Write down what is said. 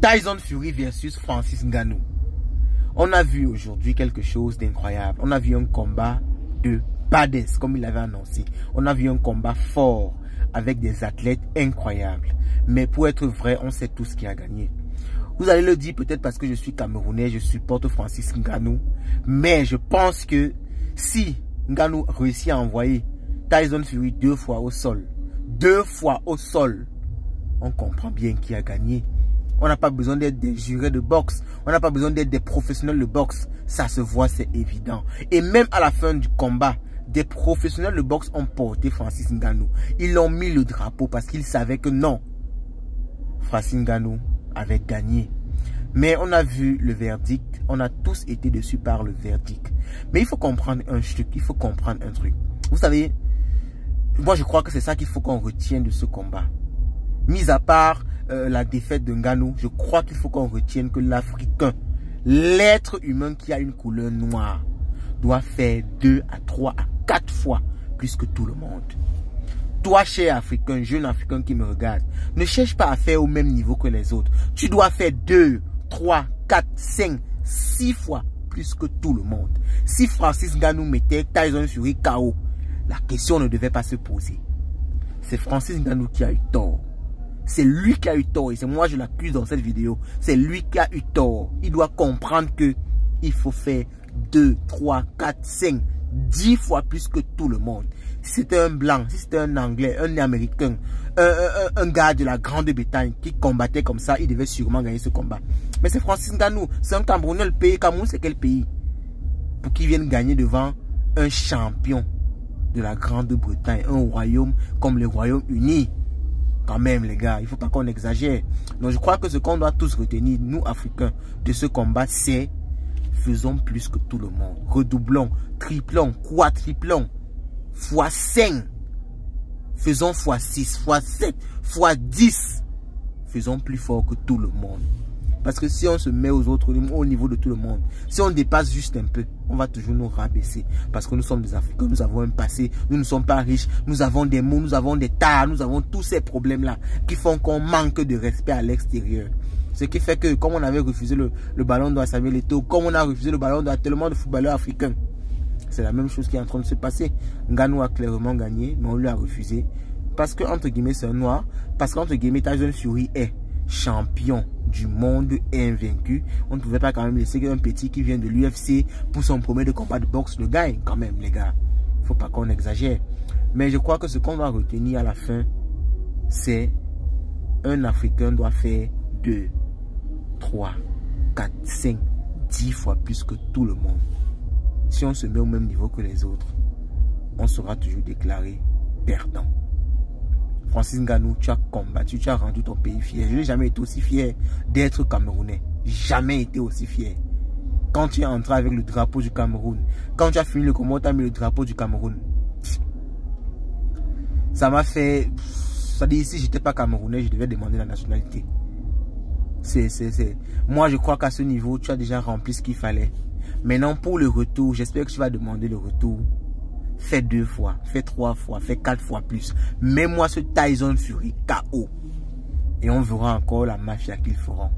Tyson Fury versus Francis Ngannou. On a vu aujourd'hui quelque chose d'incroyable. On a vu un combat de badass, comme il l'avait annoncé. On a vu un combat fort avec des athlètes incroyables. Mais pour être vrai, on sait tous qui a gagné. Vous allez le dire peut-être parce que je suis Camerounais, je supporte Francis Ngannou. Mais je pense que si Ngannou réussit à envoyer Tyson Fury 2 fois au sol, on comprend bien qui a gagné. On n'a pas besoin d'être des jurés de boxe. On n'a pas besoin d'être des professionnels de boxe. Ça se voit, c'est évident. Et même à la fin du combat, des professionnels de boxe ont porté Francis Ngannou. Ils l'ont mis le drapeau parce qu'ils savaient que non, Francis Ngannou avait gagné. Mais on a vu le verdict. On a tous été déçus par le verdict. Mais il faut comprendre un truc. Il faut comprendre un truc. Vous savez, moi je crois que c'est ça qu'il faut qu'on retienne de ce combat. Mis à part la défaite de Ngannou, je crois qu'il faut qu'on retienne que l'Africain, l'être humain qui a une couleur noire, doit faire 2 à 3 à 4 fois plus que tout le monde. Toi, cher Africain, jeune Africain qui me regarde, ne cherche pas à faire au même niveau que les autres. Tu dois faire 2, 3, 4, 5, 6 fois plus que tout le monde. Si Francis Ngannou mettait Tyson Fury KO, la question ne devait pas se poser. C'est Francis Ngannou qui a eu tort. C'est lui qui a eu tort et c'est moi je l'accuse dans cette vidéo. C'est lui qui a eu tort. Il doit comprendre que il faut faire 2, 3, 4, 5, 10 fois plus que tout le monde. Si c'était un blanc, si c'était un anglais, un américain, un gars de la Grande-Bretagne qui combattait comme ça, il devait sûrement gagner ce combat. Mais c'est Francis Ngannou, c'est un Camerounais. Le pays Cameroun, c'est quel pays? Pour qu'il vienne gagner devant un champion de la Grande-Bretagne, un royaume comme le Royaume-Uni. Quand même les gars, il ne faut pas qu'on exagère. Donc je crois que ce qu'on doit tous retenir, nous Africains, de ce combat, c'est faisons plus que tout le monde. Redoublons, triplons, quadruplons, fois 5. Faisons fois 6, fois 7, fois 10. Faisons plus fort que tout le monde. Parce que si on se met aux autres au niveau de tout le monde, si on dépasse juste un peu, on va toujours nous rabaisser. Parce que nous sommes des Africains, nous avons un passé, nous ne sommes pas riches, nous avons des maux, nous avons des tares, nous avons tous ces problèmes-là qui font qu'on manque de respect à l'extérieur. Ce qui fait que, comme on avait refusé le ballon d'or à Samuel Eto'o, comme on a refusé le ballon d'or à tellement de footballeurs africains, c'est la même chose qui est en train de se passer. Ngannou a clairement gagné, mais on lui a refusé. Parce que, entre guillemets, c'est un noir. Parce qu'entre guillemets, Tyson Fury est champion du monde invaincu. On ne pouvait pas quand même laisser qu'un petit qui vient de l'UFC pour son premier de combat de boxe le gagne quand même les gars. Il ne faut pas qu'on exagère. Mais je crois que ce qu'on doit retenir à la fin, c'est un Africain doit faire 2, 3, 4, 5, 10 fois plus que tout le monde. Si on se met au même niveau que les autres, on sera toujours déclaré perdant. Francis Ngannou, tu as combattu, tu as rendu ton pays fier. Je n'ai jamais été aussi fier d'être Camerounais. Jamais été aussi fier. Quand tu es entré avec le drapeau du Cameroun, quand tu as fini le combat, tu as mis le drapeau du Cameroun. Ça m'a fait... Ça dit, si je n'étais pas Camerounais, je devais demander la nationalité. Moi, je crois qu'à ce niveau, tu as déjà rempli ce qu'il fallait. Maintenant, pour le retour, j'espère que tu vas demander le retour. Fais 2 fois, fais 3 fois, fais 4 fois plus. Mets-moi ce Tyson Fury KO. Et on verra encore la mafia qu'ils feront.